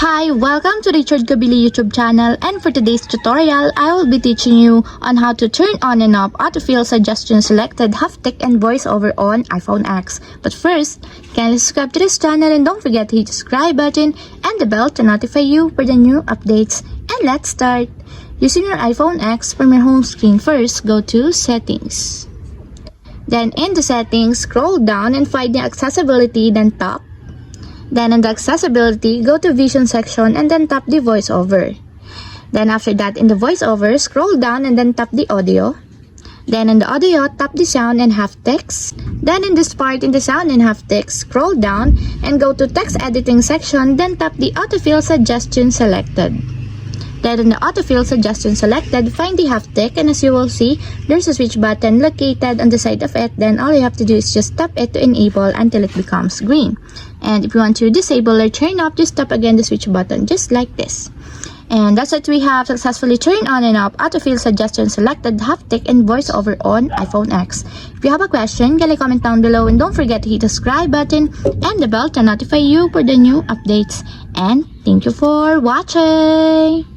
Hi, welcome to Richard Kabili YouTube channel, and for today's tutorial, I will be teaching you on how to turn on and off autofill suggestion selected haptic and voiceover on iPhone X. But first, kindly subscribe to this channel and don't forget to hit the subscribe button and the bell to notify you for the new updates. And let's start. Using your iPhone X, from your home screen first, go to Settings. Then in the Settings, scroll down and find the Accessibility, then tap. Then in the Accessibility, go to Vision section and then tap the voiceover. Then after that, in the voiceover, scroll down and then tap the audio. Then in the audio, tap the sound and haptics. Then in this part in the sound and haptics, scroll down and go to text editing section, then tap the autofill suggestion selected. Then in the autofill suggestion selected, find the haptic, and as you will see, there's a switch button located on the side of it. Then all you have to do is just tap it to enable until it becomes green. And if you want to disable or turn off, just tap again the switch button just like this. And that's it, we have successfully turned on and off autofill suggestion selected haptic and voiceover on iPhone X. If you have a question, kindly comment down below and don't forget to hit the subscribe button and the bell to notify you for the new updates. And thank you for watching!